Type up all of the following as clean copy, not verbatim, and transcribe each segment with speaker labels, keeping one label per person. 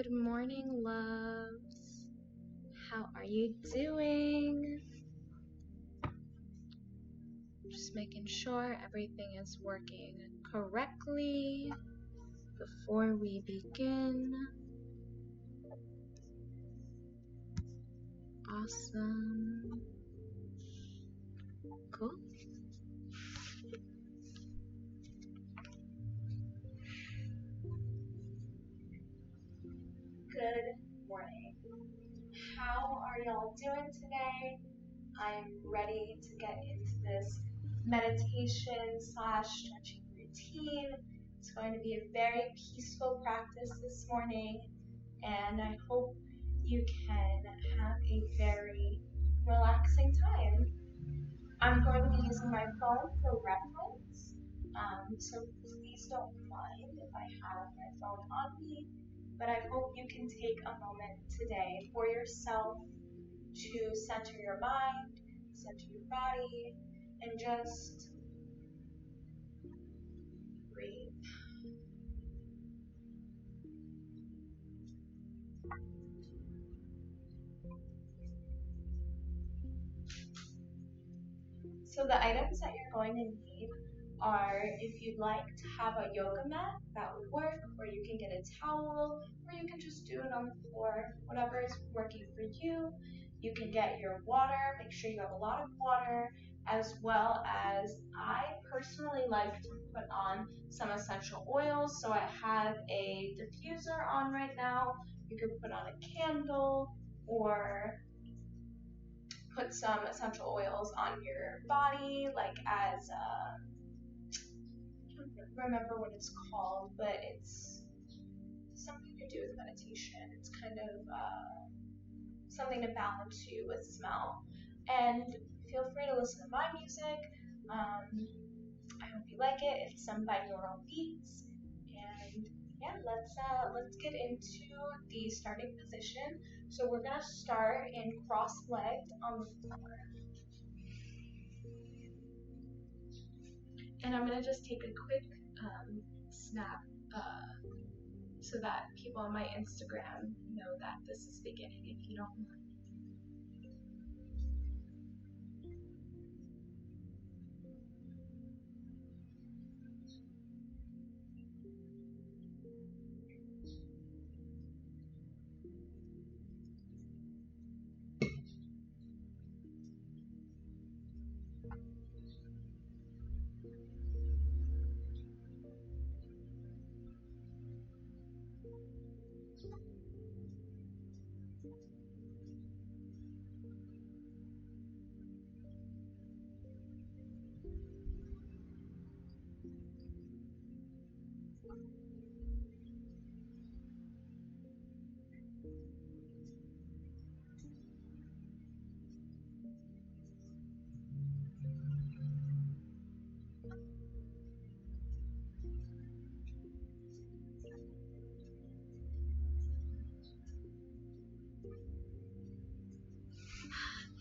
Speaker 1: Good morning, loves. How are you doing? Just making sure everything is working correctly before we begin. Awesome. Cool. Good morning. How are y'all doing today? I'm ready to get into this meditation / stretching routine. It's going to be a very peaceful practice this morning, and I hope you can have a very relaxing time. I'm going to be using my phone for reference, so please don't mind if I have my phone on me, but I hope you can take a moment today for yourself to center your mind, center your body, and just breathe. So the items that you're going to need are, if you'd like to have a yoga mat, that would work, or you can get a towel, or you can just do it on the floor, whatever is working for you. You can get your water, make sure you have a lot of water, as well as I personally like to put on some essential oils. So I have a diffuser on right now. You could put on a candle or put some essential oils on your body, like as I don't remember what it's called, but it's something to do with meditation. It's kind of something to balance you with smell. And feel free to listen to my music. I hope you like it. It's some binaural beats. And yeah, let's get into the starting position. So we're gonna start in cross-legged on the floor. And I'm gonna just take a quick snap so that people on my Instagram know that this is beginning, if you don't mind.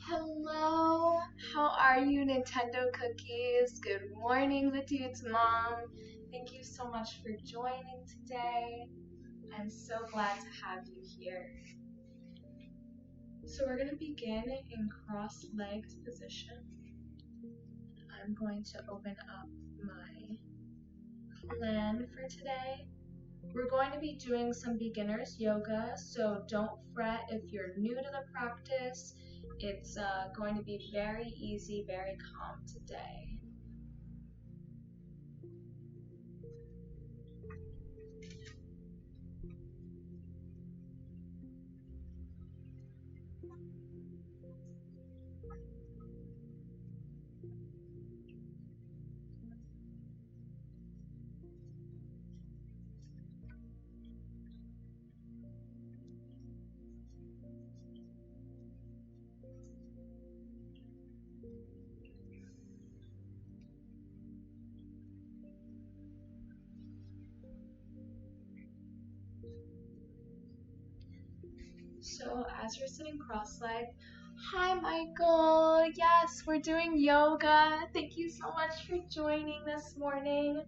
Speaker 1: Hello, how are you, Nintendo Cookies? Good morning, the dude's mom. Thank you so much for joining today. I'm so glad to have you here. So we're going to begin in cross-legged position. I'm going to open up my plan for today. We're going to be doing some beginner's yoga, so don't fret if you're new to the practice. It's going to be very easy, very calm today. So as you're sitting cross-legged, hi Michael, yes, we're doing yoga. Thank you so much for joining this morning.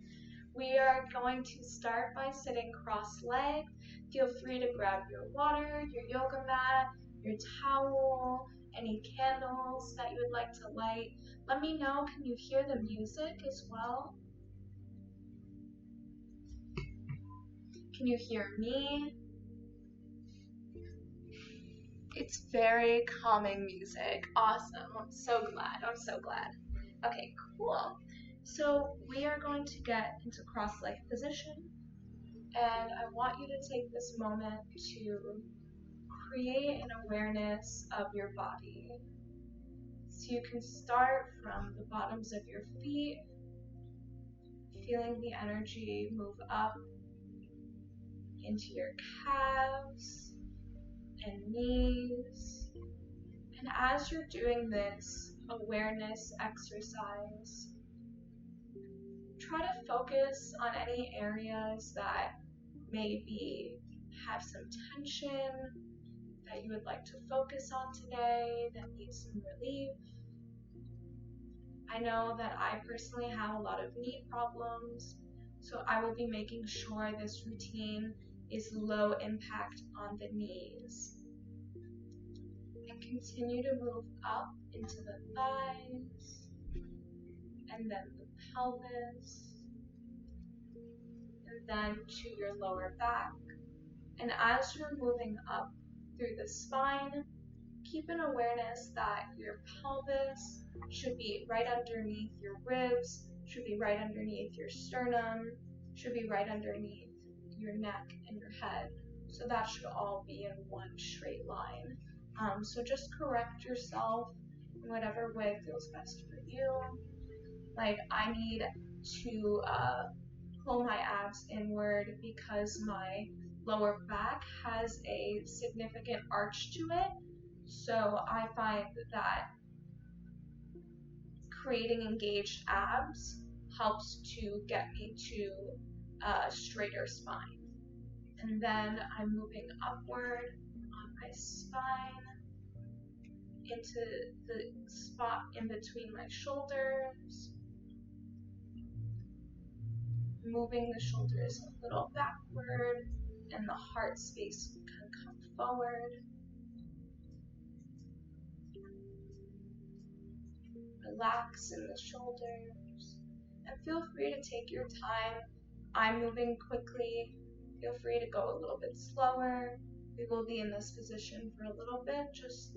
Speaker 1: We are going to start by sitting cross-legged. Feel free to grab your water, your yoga mat, your towel, any candles that you would like to light. Let me know, can you hear the music as well? Can you hear me? It's very calming music. Awesome. I'm so glad. I'm so glad. Okay, cool. So we are going to get into cross-legged position, and I want you to take this moment to create an awareness of your body. So you can start from the bottoms of your feet, feeling the energy move up into your calves and knees. And as you're doing this awareness exercise, try to focus on any areas that maybe have some tension that you would like to focus on today, that need some relief. I know that I personally have a lot of knee problems, so I will be making sure this routine is low impact on the knees. And continue to move up into the thighs, and then the pelvis, and then to your lower back. And as you're moving up through the spine, keep an awareness that your pelvis should be right underneath your ribs, should be right underneath your sternum, should be right underneath your neck and your head. So that should all be in one straight line. So just correct yourself in whatever way feels best for you. Like, I need to pull my abs inward because my lower back has a significant arch to it. So I find that creating engaged abs helps to get me to a straighter spine. And then I'm moving upward on my spine into the spot in between my shoulders, moving the shoulders a little backward, and the heart space can come forward. Relax in the shoulders, and feel free to take your time. I'm moving quickly. Feel free to go a little bit slower. We will be in this position for a little bit just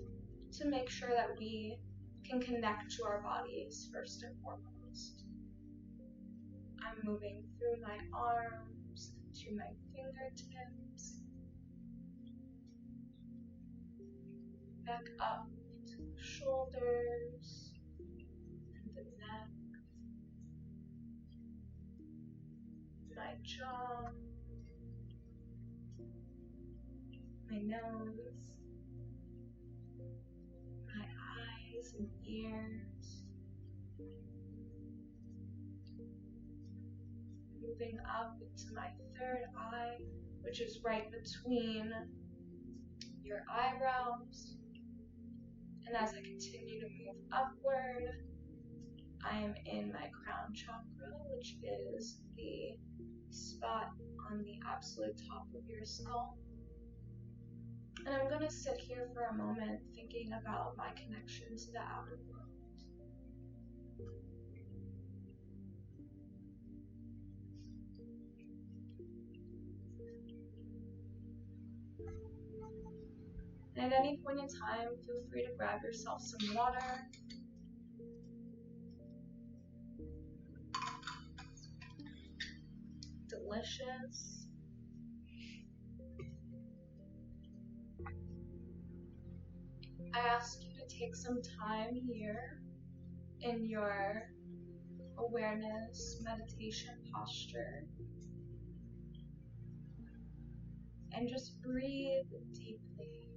Speaker 1: to make sure that we can connect to our bodies first and foremost. I'm moving through my arms to my fingertips, back up to the shoulders and the neck, my jaw, my nose, my eyes and ears, moving up into my third eye, which is right between your eyebrows. And as I continue to move upward, I am in my crown chakra, which is the spot on the absolute top of your skull. And I'm going to sit here for a moment thinking about my connection to the outer world. And at any point in time, feel free to grab yourself some water. Delicious. I ask you to take some time here in your awareness meditation posture and just breathe deeply.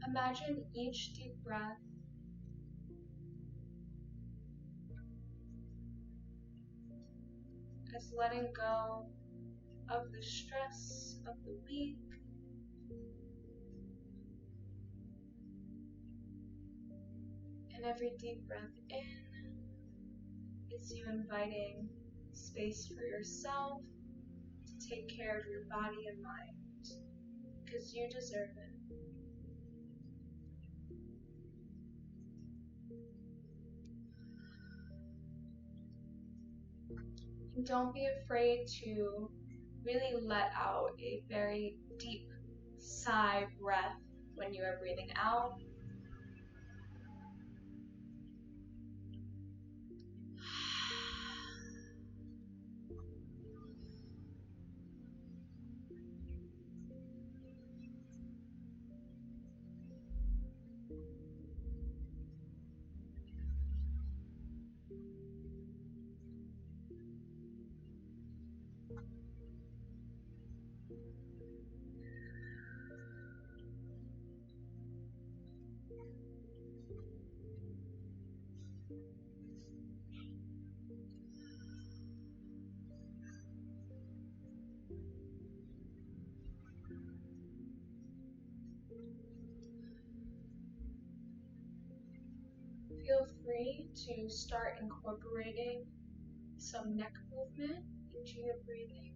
Speaker 1: Imagine each deep breath as letting go of the stress of the week, And every deep breath in is you inviting space for yourself to take care of your body and mind, because you deserve it. And don't be afraid to really let out a very deep sigh breath when you are breathing out. Feel free to start incorporating some neck movement into your breathing.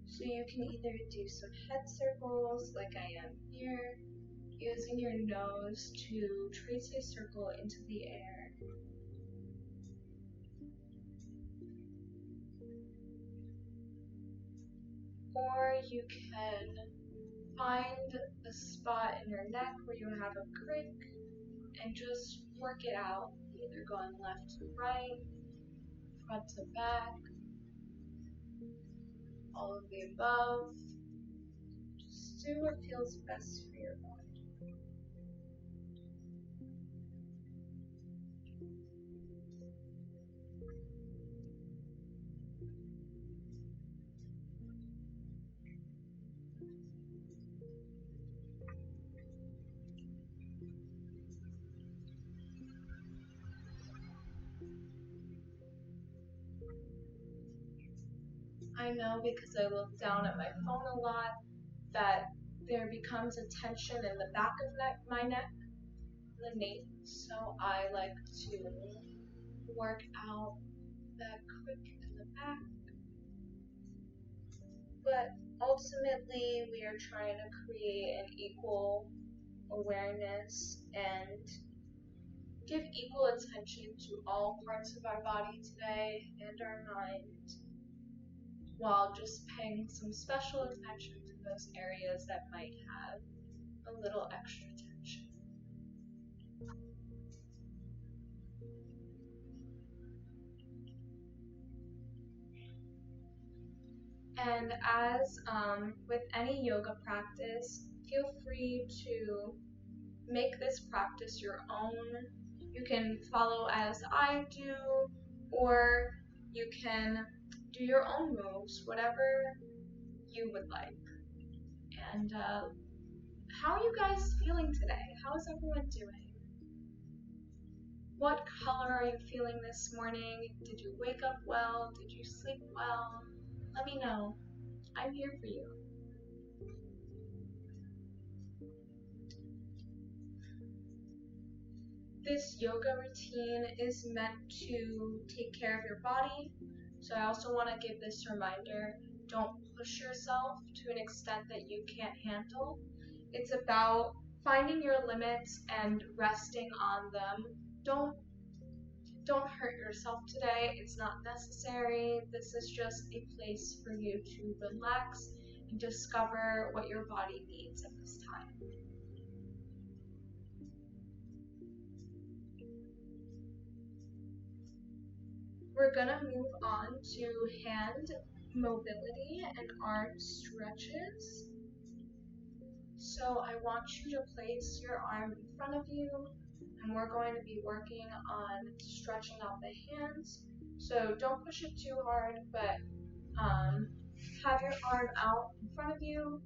Speaker 1: So you can either do some head circles like I am here, using your nose to trace a circle into the air. Or you can find a spot in your neck where you have a crick and just work it out, either going left to right, front to back, all of the above. Just do what feels best for your body. I know, because I look down at my phone a lot, that there becomes a tension in the back of my neck, the nape, so I like to work out that crick in the back. But ultimately, we are trying to create an equal awareness and give equal attention to all parts of our body today and our mind, while just paying some special attention to those areas that might have a little extra tension. And as with any yoga practice, feel free to make this practice your own. You can follow as I do, or you can do your own moves, whatever you would like. And how are you guys feeling today? How is everyone doing? What color are you feeling this morning? Did you wake up well? Did you sleep well? Let me know. I'm here for you. This yoga routine is meant to take care of your body, so I also want to give this reminder: don't push yourself to an extent that you can't handle. It's about finding your limits and resting on them. Don't hurt yourself today. It's not necessary. This is just a place for you to relax and discover what your body needs at this time. We're gonna move on to hand mobility and arm stretches. So I want you to place your arm in front of you, and we're going to be working on stretching out the hands. So don't push it too hard, but have your arm out in front of you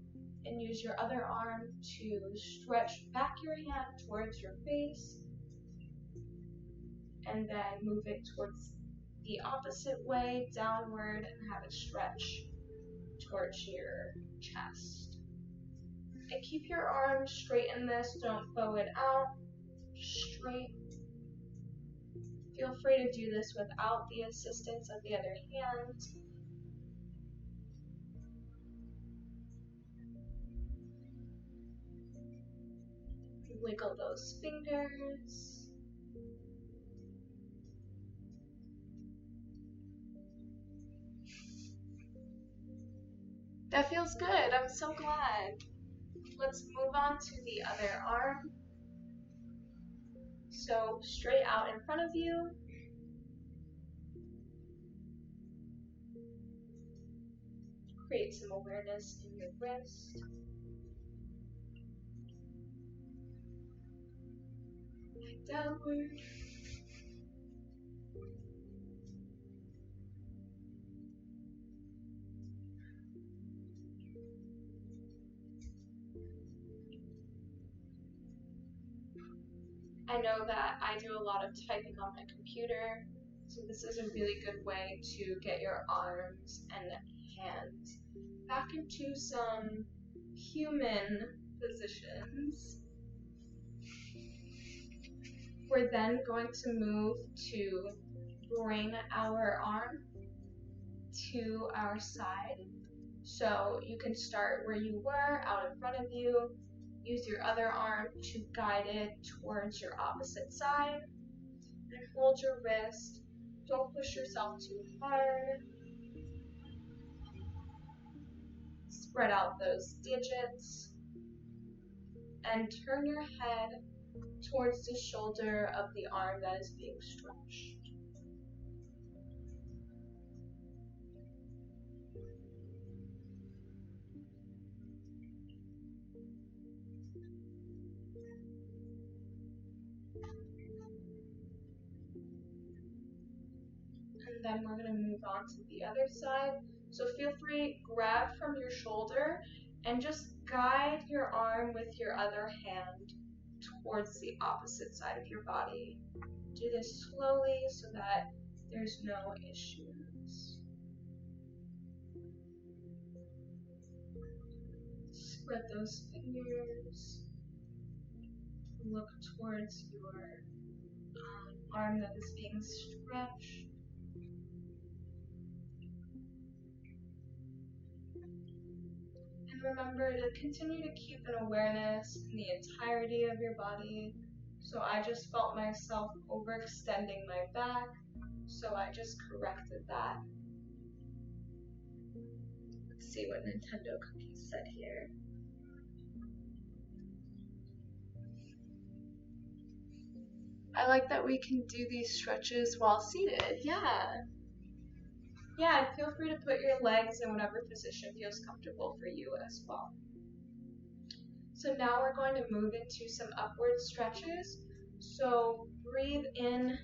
Speaker 1: and use your other arm to stretch back your hand towards your face, and then move it towards the opposite way, downward, and have it stretch towards your chest. And keep your arms straight in this, don't bow it out, straight. Feel free to do this without the assistance of the other hand. Wiggle those fingers. That feels good. I'm so glad. Let's move on to the other arm. So straight out in front of you. Create some awareness in your wrist. Downward. I know that I do a lot of typing on my computer, so this is a really good way to get your arms and hands back into some human positions. We're then going to move to bring our arm to our side. So you can start where you were, out in front of you. Use your other arm to guide it towards your opposite side. And hold your wrist. Don't push yourself too hard. Spread out those digits. And turn your head towards the shoulder of the arm that is being stretched. And then we're going to move on to the other side. So feel free, grab from your shoulder and just guide your arm with your other hand towards the opposite side of your body. Do this slowly so that there's no issues. Spread those fingers. Look towards your arm that is being stretched. And remember to continue to keep an awareness in the entirety of your body. So I just felt myself overextending my back, so I just corrected that. Let's see what Nintendo Cookie said here. I like that we can do these stretches while seated. Yeah, feel free to put your legs in whatever position feels comfortable for you as well. So now we're going to move into some upward stretches. So breathe in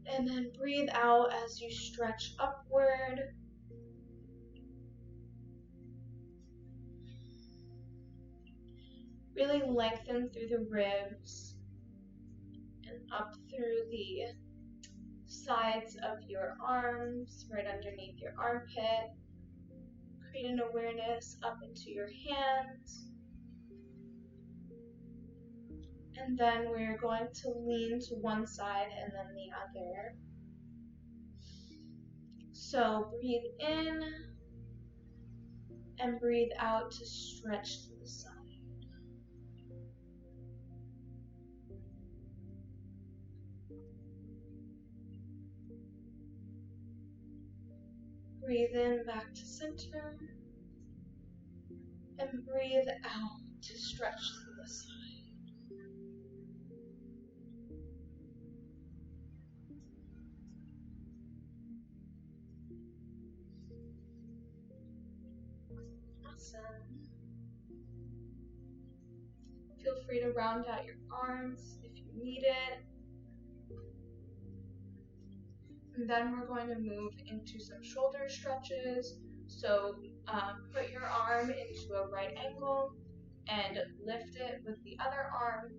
Speaker 1: and then breathe out as you stretch upward. Really lengthen through the ribs and up through the sides of your arms, right underneath your armpit. Create an awareness up into your hands. And then we're going to lean to one side and then the other. So breathe in and breathe out to stretch to the side. Breathe in back to center and breathe out to stretch to the side. Awesome. Feel free to round out your arms if you need it. And then we're going to move into some shoulder stretches. So put your arm into a right angle and lift it with the other arm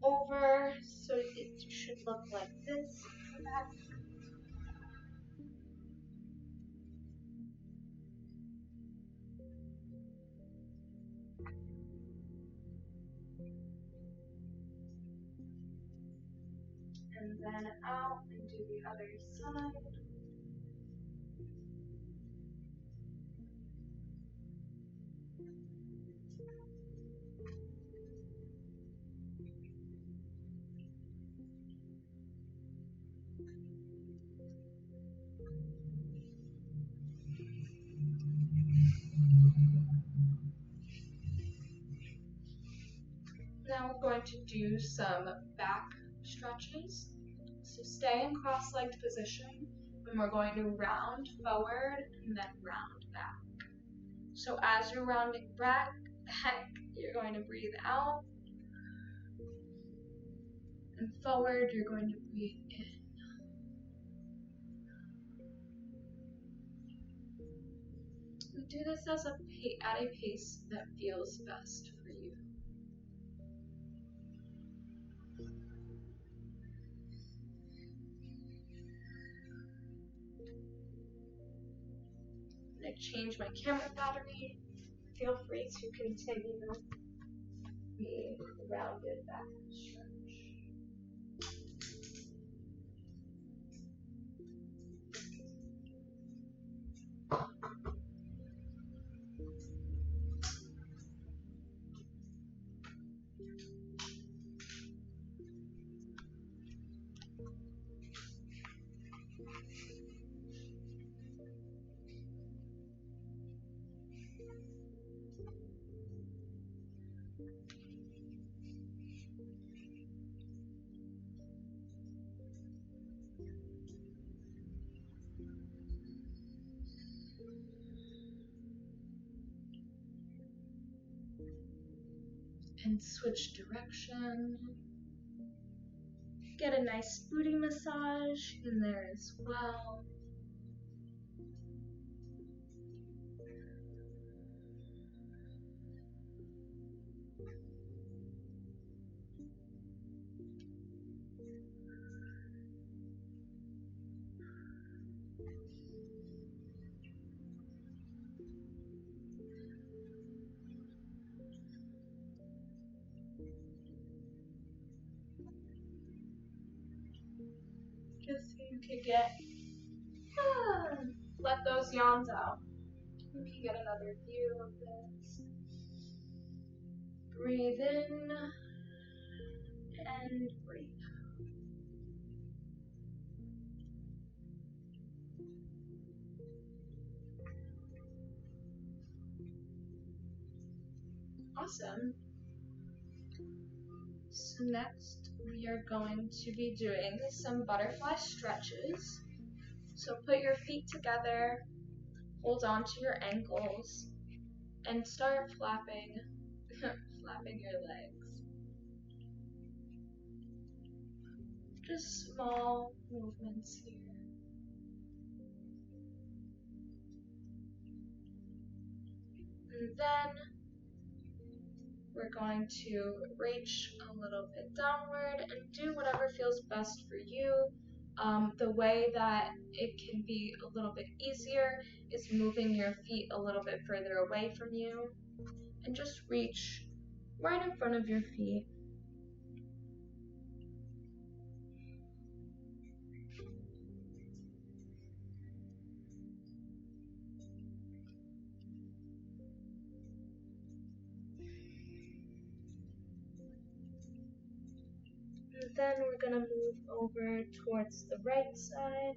Speaker 1: over. So it should look like this. and then out, and do the other side. Now we're going to do some back stretches. So stay in cross-legged position, and we're going to round forward and then round back. So as you're rounding back, you're going to breathe out, and forward, you're going to breathe in. And do this at a pace that feels best for you. I change my camera battery. Feel free to continue the rounded back stretch. And switch direction. Get a nice booty massage in there as well. Just so you can let those yawns out. You can get another view of this. Breathe in and breathe out. Awesome. So next we are going to be doing some butterfly stretches. So put your feet together, hold on to your ankles, and start flapping, flapping your legs. Just small movements here. And then we're going to reach a little bit downward and do whatever feels best for you. The way that it can be a little bit easier is moving your feet a little bit further away from you and just reach right in front of your feet. And then we're going to move over towards the right side.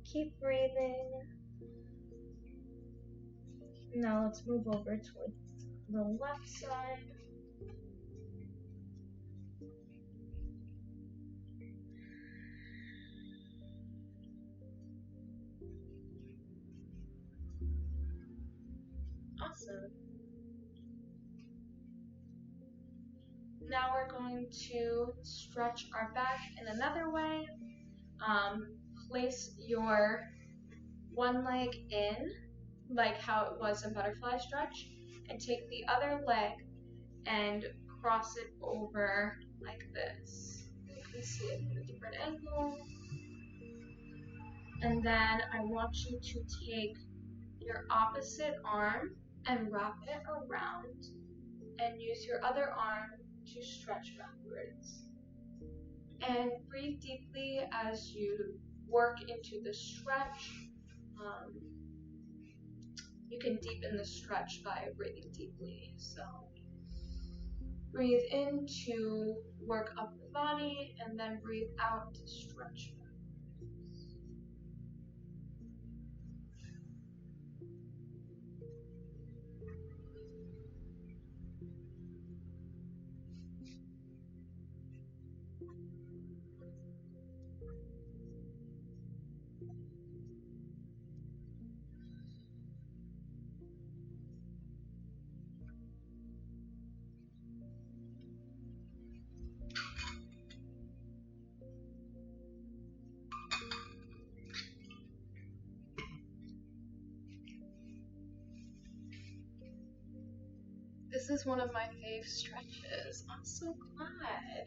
Speaker 1: Keep breathing. Now let's move over towards the left side. Awesome. Now we're going to stretch our back in another way. Place your one leg in, like how it was in butterfly stretch, and take the other leg and cross it over like this. You can see it from a different angle. And then I want you to take your opposite arm and wrap it around and use your other arm to stretch backwards. And breathe deeply as you work into the stretch. You can deepen the stretch by breathing deeply. So breathe in to work up the body and then breathe out to stretch. This is one of my fave stretches. I'm so glad.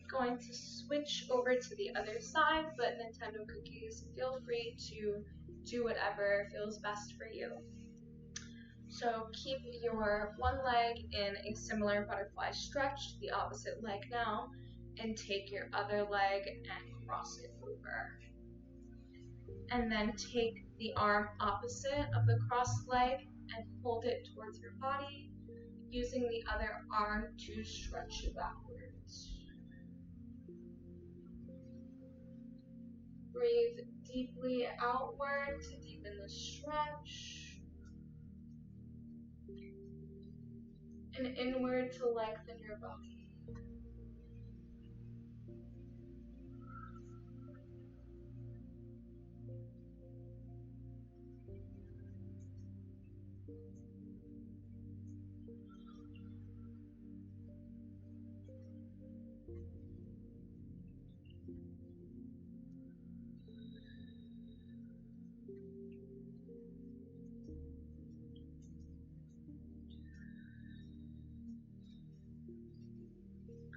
Speaker 1: Going to switch over to the other side, but Nintendo Cookies, feel free to do whatever feels best for you. So keep your one leg in a similar butterfly stretch to the opposite leg now, and take your other leg and cross it over. And then take the arm opposite of the crossed leg and hold it towards your body, using the other arm to stretch it backwards. Breathe deeply outward to deepen the stretch, and inward to lengthen your body.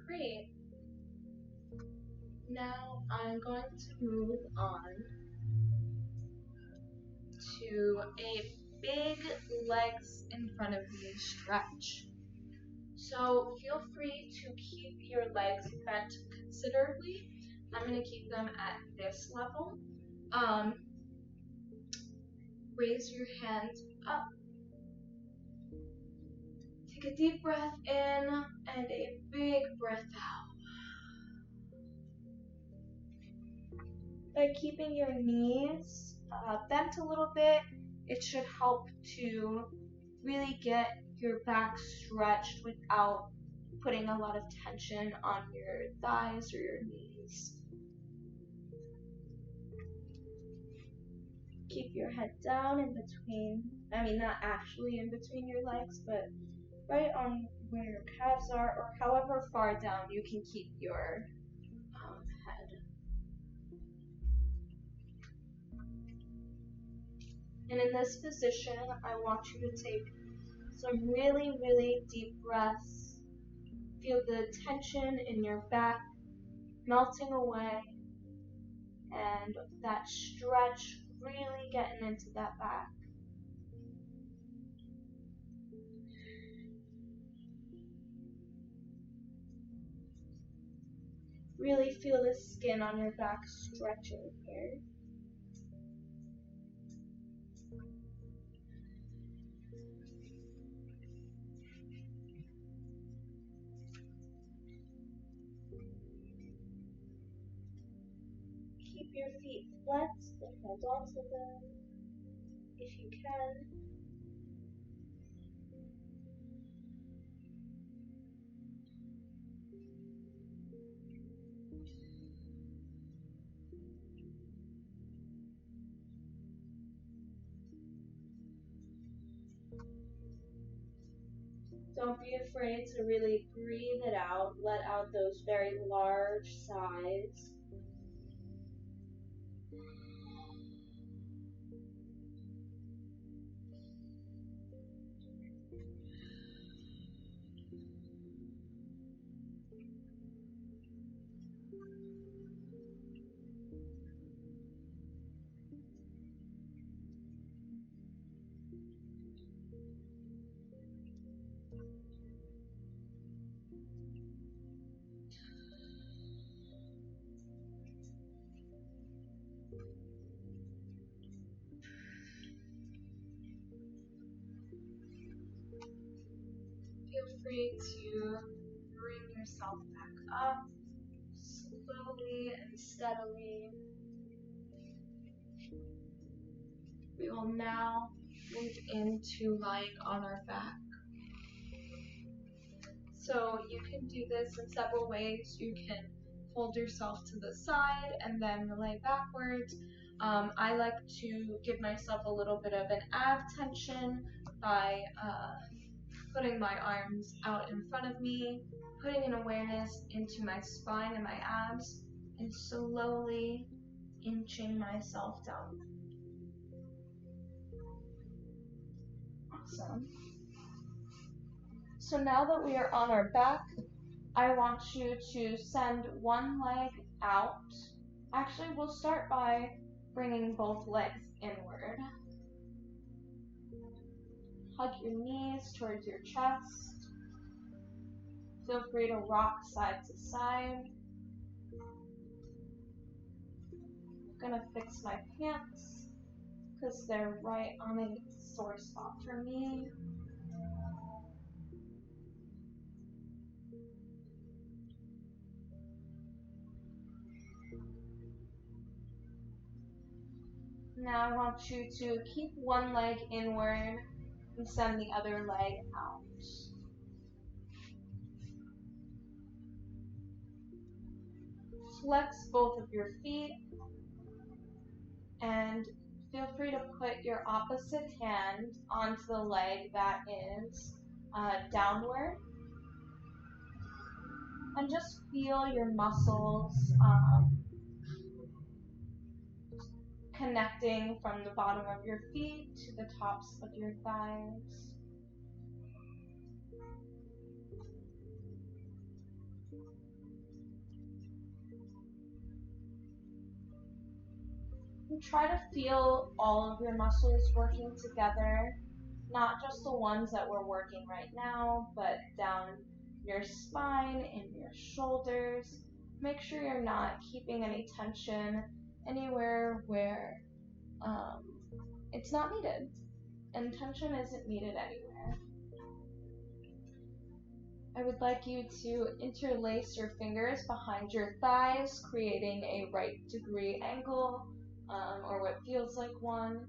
Speaker 1: Great. Now I'm going to move on to a big legs in front of you stretch. So feel free to keep your legs bent considerably. I'm going to keep them at this level. Raise your hands up. Take a deep breath in and a big breath out. By keeping your knees bent a little bit, it should help to really get your back stretched without putting a lot of tension on your thighs or your knees. Keep your head down in between, not actually in between your legs, but right on where your calves are, or however far down you can keep your head. And in this position, I want you to take some really, really deep breaths. Feel the tension in your back melting away, and that stretch really getting into that back. Really feel the skin on your back stretching here. Keep your feet flexed and hold on to them if you can. Don't be afraid to really breathe it out. Let out those very large sighs. free to bring yourself back up slowly and steadily. We will now move into lying on our back. So you can do this in several ways. You can fold yourself to the side and then lay backwards. I like to give myself a little bit of an ab tension by putting my arms out in front of me, putting an awareness into my spine and my abs, and slowly inching myself down. Awesome. So now that we are on our back, I want you to send one leg out. Actually, we'll start by bringing both legs inward. Hug your knees towards your chest. Feel free to rock side to side. I'm gonna fix my pants because they're right on a sore spot for me. Now I want you to keep one leg inward and send the other leg out. Flex both of your feet and feel free to put your opposite hand onto the leg that is downward. And just feel your muscles connecting from the bottom of your feet to the tops of your thighs. And try to feel all of your muscles working together, not just the ones that we're working right now, but down your spine and your shoulders. Make sure you're not keeping any tension anywhere where it's not needed. And tension isn't needed anywhere. I would like you to interlace your fingers behind your thighs, creating a right degree angle, or what feels like one.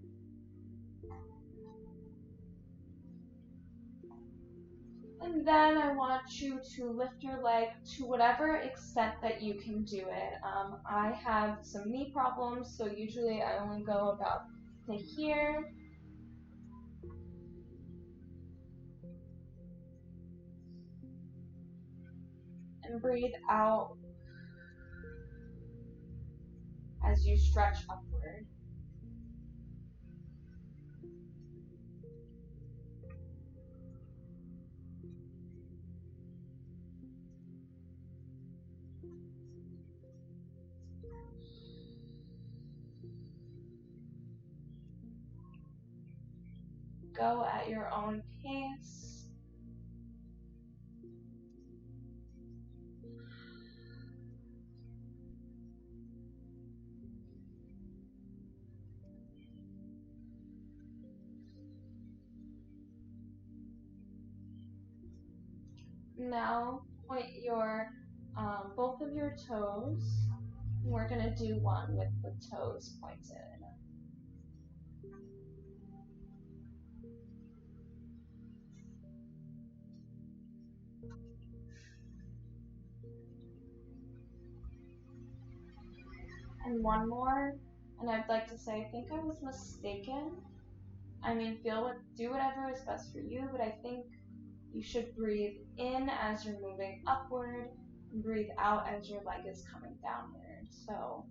Speaker 1: And then I want you to lift your leg to whatever extent that you can do it. I have some knee problems, so usually I only go about to here. And breathe out as you stretch upward. Go at your own pace. Now point your both of your toes. We're gonna do one with the toes pointed. And one more, and I'd like to say, I think I was mistaken. I mean, do whatever is best for you, but I think you should breathe in as you're moving upward, and breathe out as your leg is coming downward. So,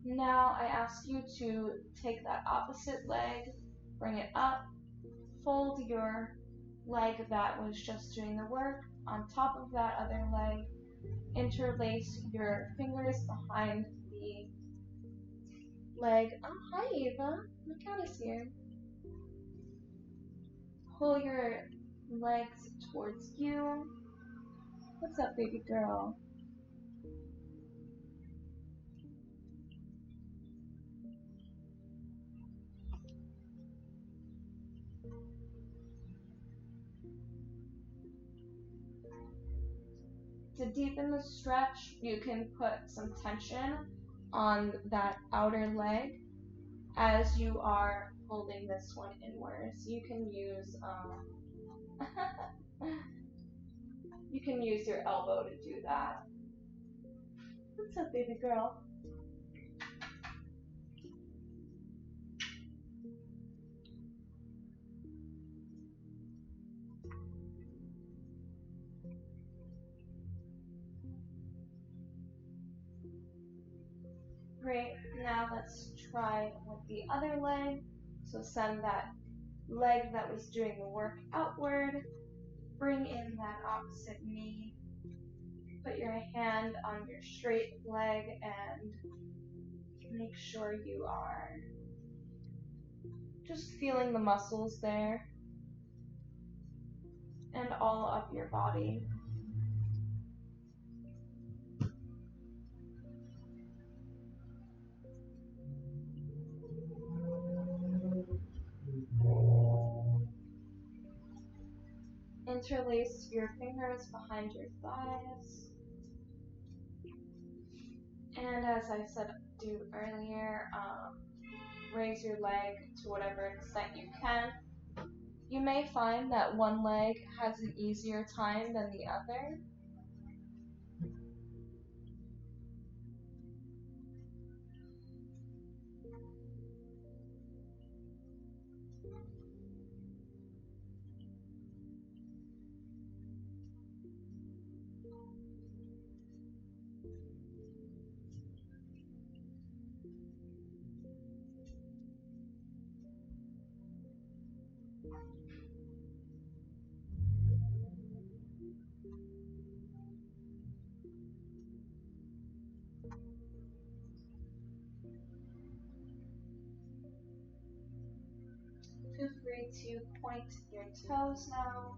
Speaker 1: now I ask you to take that opposite leg, bring it up, fold your leg that was just doing the work on top of that other leg, interlace your fingers behind the leg. Oh, hi Ava, my cat is here. Pull your legs towards you. What's up, baby girl? deepen the stretch, you can put some tension on that outer leg as you are holding this one inwards. You can use you can use your elbow to do that. What's up, baby girl? Great, now let's try with the other leg. So send that leg that was doing the work outward. Bring in that opposite knee. Put your hand on your straight leg and make sure you are just feeling the muscles there and all up your body. Interlace your fingers behind your thighs. And as I said earlier, raise your leg to whatever extent you can. You may find that one leg has an easier time than the other. Feel free to point your toes now.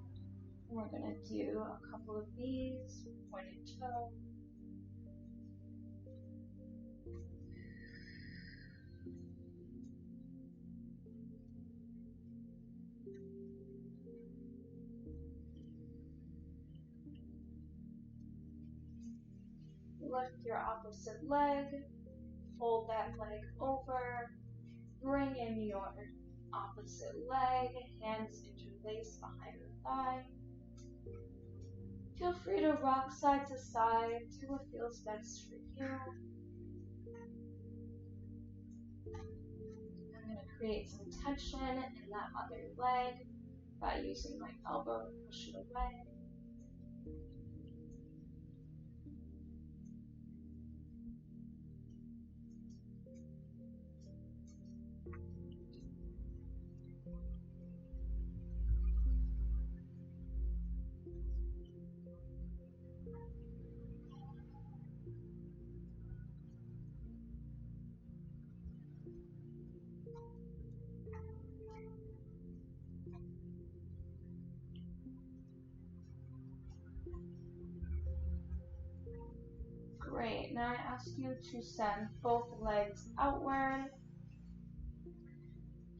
Speaker 1: We're going to do a couple of these, pointed toe. Lift your opposite leg, fold that leg over, bring in your opposite leg, hands interlaced behind the thigh. Feel free to rock side to side, do what feels best for you. I'm going to create some tension in that other leg by using my elbow to push it away. Great, now I ask you to send both legs outward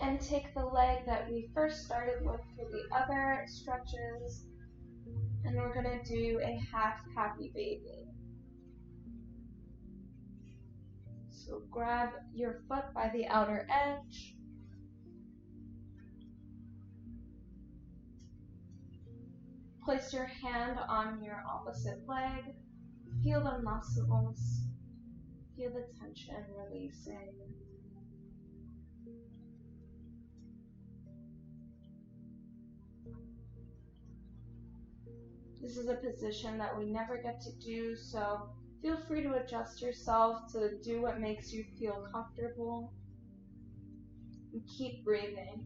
Speaker 1: and take the leg that we first started with for the other stretches, and we're going to do a half happy baby. So grab your foot by the outer edge, place your hand on your opposite leg, feel the muscles, feel the tension releasing. This is a position that we never get to do, so feel free to adjust yourself to do what makes you feel comfortable. And keep breathing.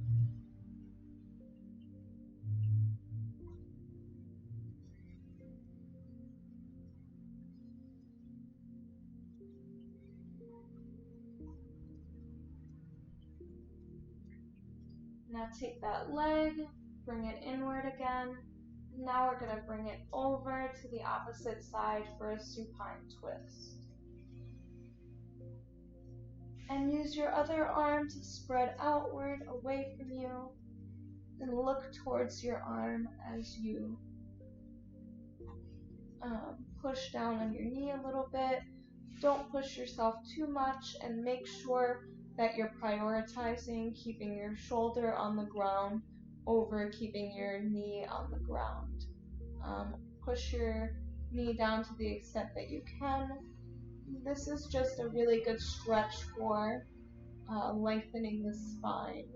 Speaker 1: Now take that leg, bring it inward again. Now we're going to bring it over to the opposite side for a supine twist. And use your other arm to spread outward away from you and look towards your arm as you push down on your knee a little bit. Don't push yourself too much, and make sure that you're prioritizing keeping your shoulder on the ground over keeping your knee on the ground. Push your knee down to the extent that you can. This is just a really good stretch for lengthening the spine.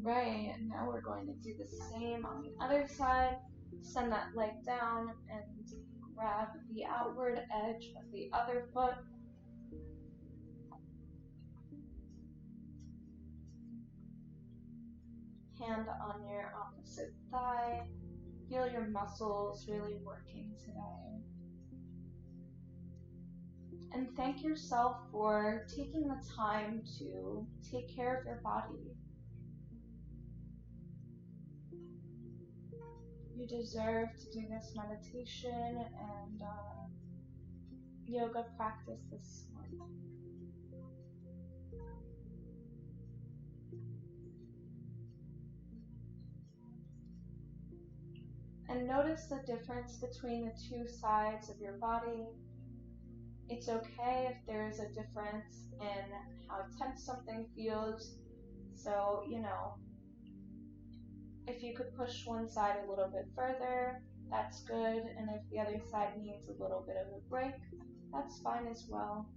Speaker 1: Alright, and now we're going to do the same on the other side. Send that leg down and grab the outward edge of the other foot. Hand on your opposite thigh. Feel your muscles really working today. And thank yourself for taking the time to take care of your body. You deserve to do this meditation and yoga practice this morning. And notice the difference between the two sides of your body. It's okay if there's a difference in how tense something feels. So, if you could push one side a little bit further, that's good. And if the other side needs a little bit of a break, that's fine as well.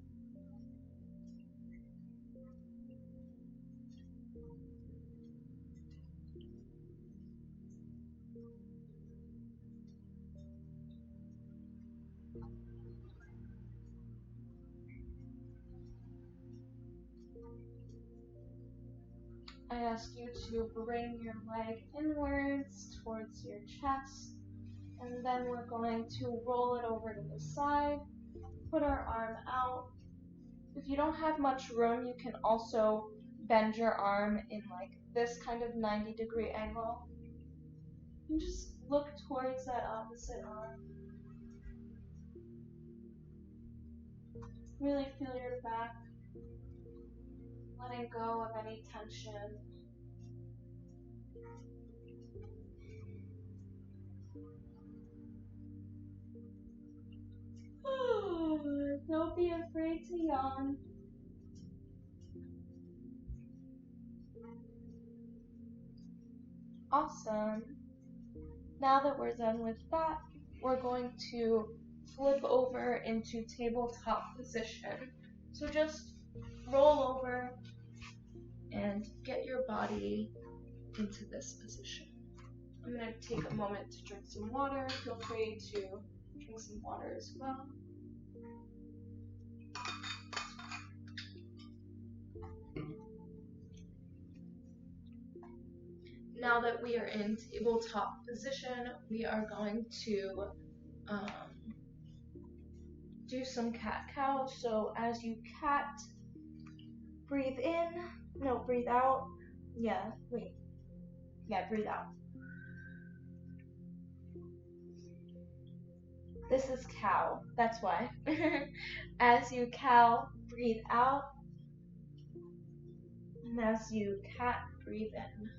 Speaker 1: I ask you to bring your leg inwards towards your chest, and then we're going to roll it over to the side, put our arm out. If you don't have much room, you can also bend your arm in like this kind of 90-degree angle. And just look towards that opposite arm. Really feel your back, letting go of any tension. Don't be afraid to yawn. Awesome. Now that we're done with that, we're going to flip over into tabletop position. So just roll over and get your body into this position. I'm going to take a moment to drink some water. Feel free to drink some water as well. Now that we are in tabletop position, we are going to do some cat-cow. So as you cat, breathe in. No, breathe out. Breathe out. This is cow, that's why. As you cow, breathe out. And as you cat, breathe in.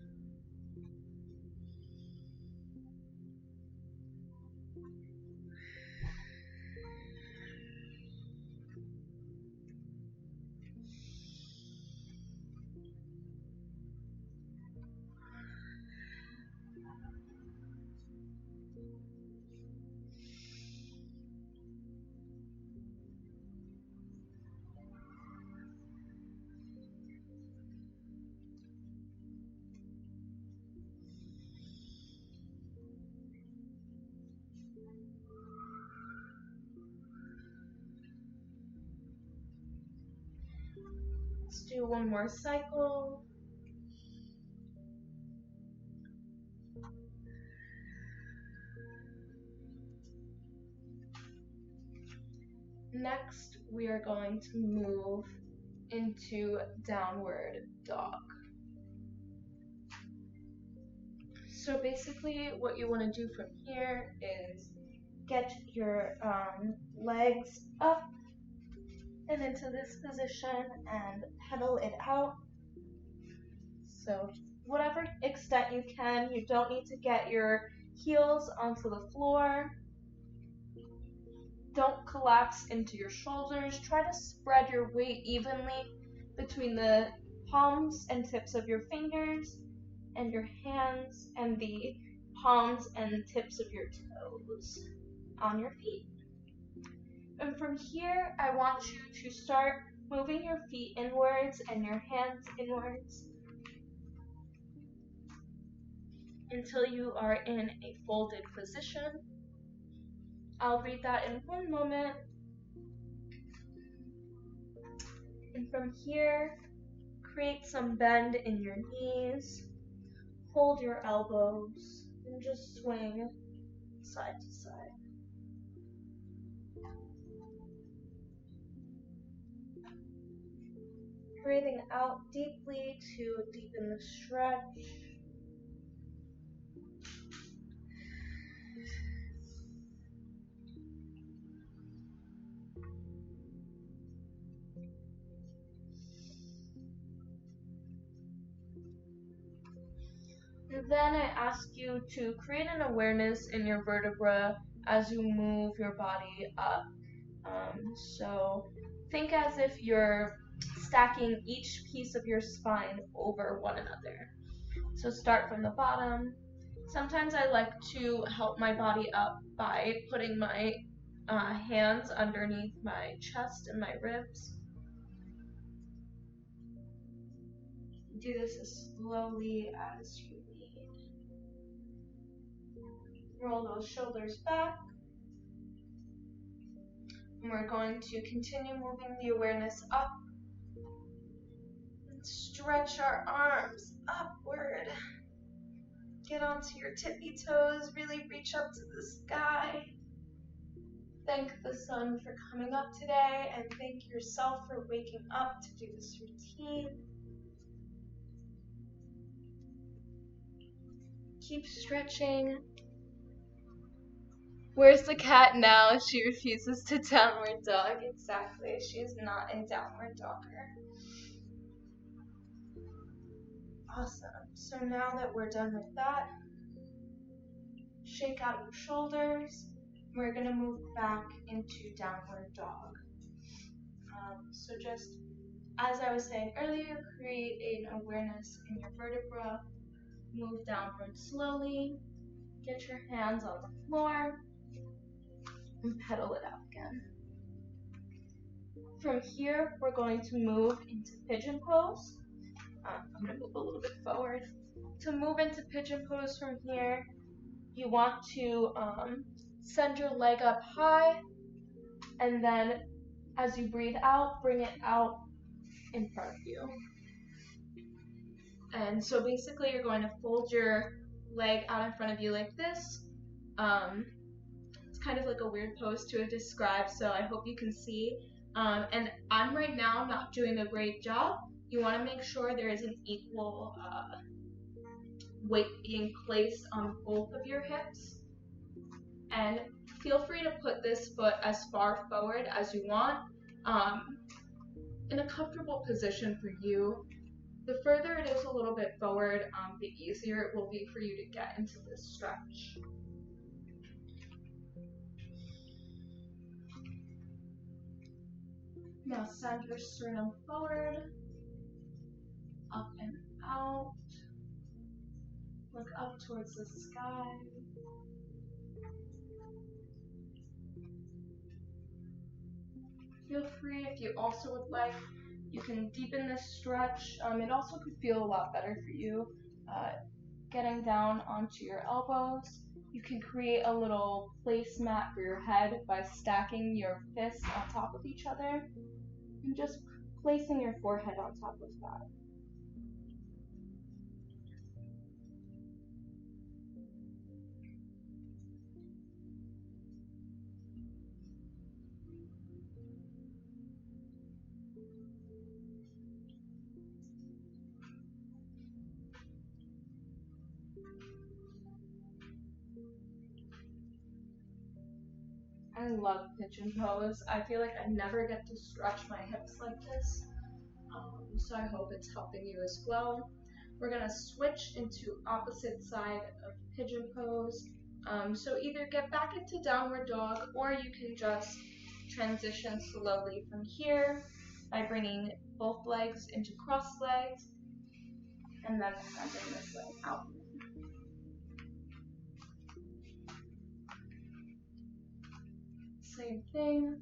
Speaker 1: Let's do one more cycle. Next, we are going to move into downward dog. So basically what you want to do from here is get your legs up and into this position and pedal it out. So whatever extent you can. You don't need to get your heels onto the floor. Don't collapse into your shoulders. Try to spread your weight evenly between the palms and tips of your fingers and your hands and the palms and tips of your toes on your feet. And from here, I want you to start moving your feet inwards and your hands inwards until you are in a folded position. I'll read that in one moment. And from here, create some bend in your knees, hold your elbows, and just swing side to side. Breathing out deeply to deepen the stretch. And then I ask you to create an awareness in your vertebra as you move your body up. So think as if you're stacking each piece of your spine over one another. So start from the bottom. Sometimes I like to help my body up by putting my hands underneath my chest and my ribs. Do this as slowly as you need. Roll those shoulders back. And we're going to continue moving the awareness up. And stretch our arms upward. Get onto your tippy toes, really reach up to the sky. Thank the sun for coming up today, and thank yourself for waking up to do this routine. Keep stretching. Where's the cat now? She refuses to downward dog. Exactly, she's not in downward dogger. Awesome. So now that we're done with that, shake out your shoulders. We're going to move back into downward dog. So just as I was saying earlier, create an awareness in your vertebra. Move downward slowly. Get your hands on the floor and pedal it out again. From here, we're going to move into pigeon pose. I'm going to move a little bit forward. To move into pigeon pose from here, you want to send your leg up high, and then as you breathe out, bring it out in front of you. And so basically you're going to fold your leg out in front of you like this. It's kind of like a weird pose to describe, so I hope you can see. And I'm right now not doing a great job. You want to make sure there is an equal weight being placed on both of your hips. And feel free to put this foot as far forward as you want, in a comfortable position for you. The further it is a little bit forward, the easier it will be for you to get into this stretch. Now send your sternum forward, up and out. Look up towards the sky. Feel free, if you also would like, you can deepen this stretch. It also could feel a lot better for you getting down onto your elbows. You can create a little placemat for your head by stacking your fists on top of each other and just placing your forehead on top of that. I love pigeon pose. I feel like I never get to stretch my hips like this, so I hope it's helping you as well. we're gonna switch into opposite side of pigeon pose. So either get back into downward dog, or you can just transition slowly from here by bringing both legs into cross legs and then sending this leg out. Same thing.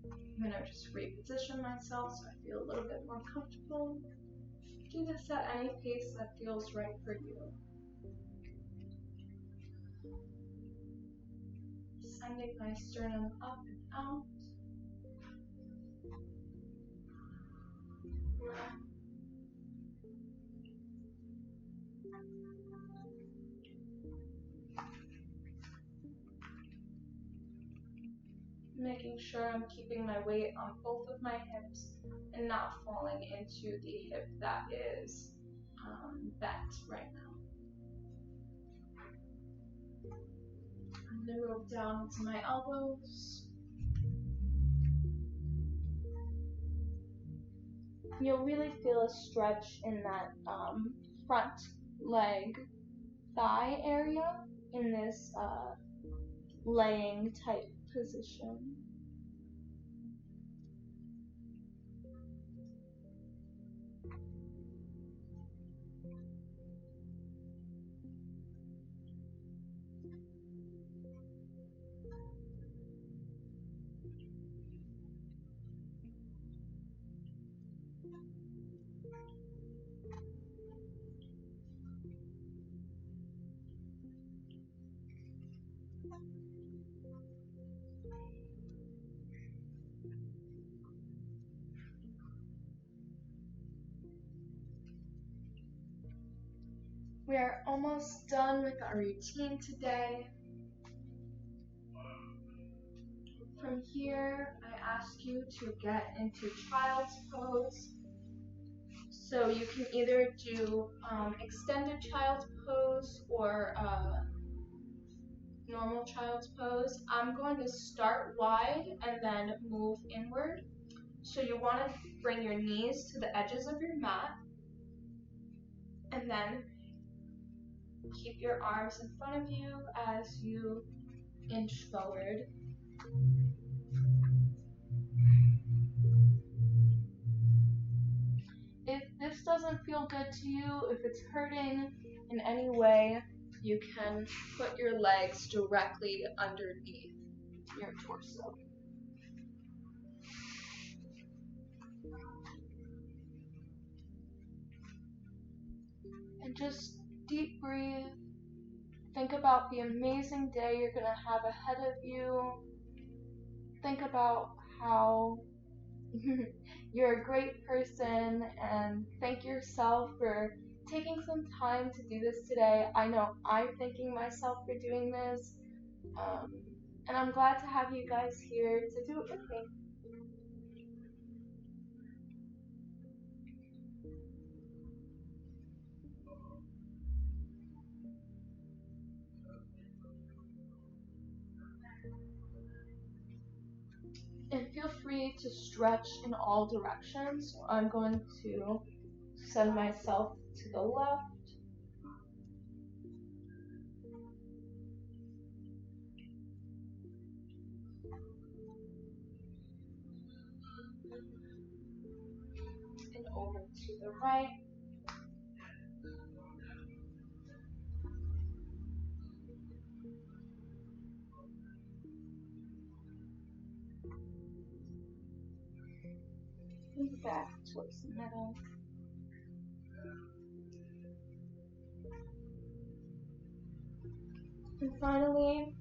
Speaker 1: I'm gonna just reposition myself so I feel a little bit more comfortable. Do this at any pace that feels right for you. Sending my sternum up and out. Making sure I'm keeping my weight on both of my hips and not falling into the hip that is bent right now. I'm going to move down into my elbows. You'll really feel a stretch in that front leg thigh area in this laying type position. We are almost done with our routine today. From here, I ask you to get into child's pose. So you can either do extended child's pose or normal child's pose. I'm going to start wide and then move inward. So you want to bring your knees to the edges of your mat and then keep your arms in front of you as you inch forward. If this doesn't feel good to you, if it's hurting in any way, you can put your legs directly underneath your torso. And just deep breathe. Think about the amazing day you're going to have ahead of you. Think about how you're a great person, and thank yourself for taking some time to do this today. I know I'm thanking myself for doing this, and I'm glad to have you guys here to do it with me. And feel free to stretch in all directions. So I'm going to send myself to the left. And over to the right. And back towards the middle. And finally,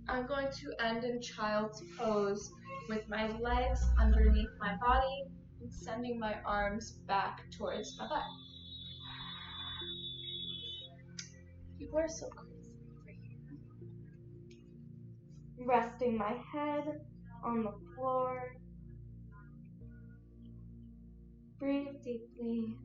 Speaker 1: I'm going to end in child's pose with my legs underneath my body and sending my arms back towards my butt. People are so crazy over here. Resting my head on the floor. Breathe deeply.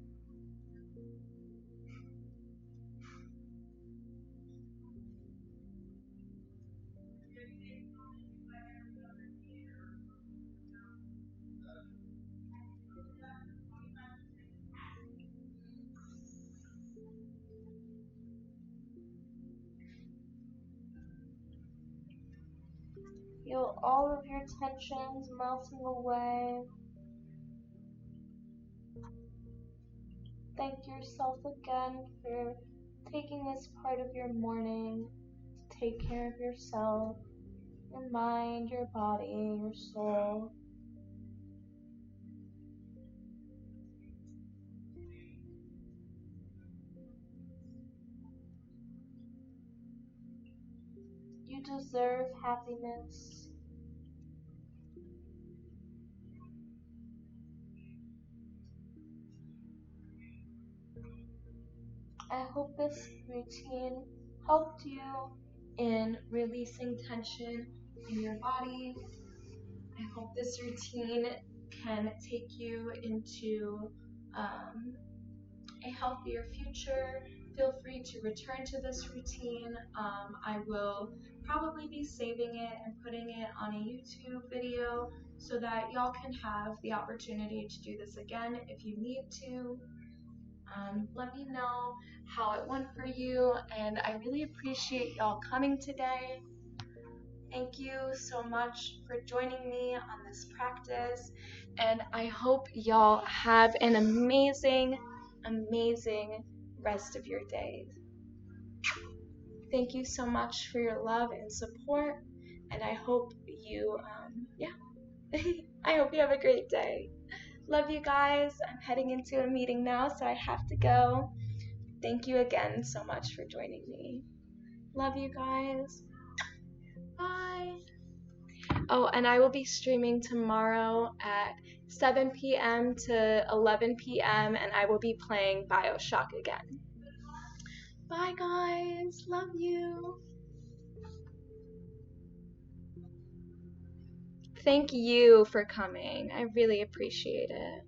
Speaker 1: Feel all of your tensions melting away. Thank yourself again for taking this part of your morning to take care of yourself, your mind, your body, your soul. You deserve happiness. I hope this routine helped you in releasing tension in your body. I hope this routine can take you into a healthier future. Feel free to return to this routine. I will probably be saving it and putting it on a YouTube video so that y'all can have the opportunity to do this again if you need to. Let me know how it went for you, and I really appreciate y'all coming today. Thank you so much for joining me on this practice, and I hope y'all have an amazing rest of your day. Thank you so much for your love and support, and I hope you, I hope you have a great day. Love you guys. I'm heading into a meeting now, so I have to go. Thank you again so much for joining me. Love you guys. Bye. Oh, and I will be streaming tomorrow at 7 p.m. to 11 p.m. and I will be playing BioShock again. Bye guys. Love you. Thank you for coming. I really appreciate it.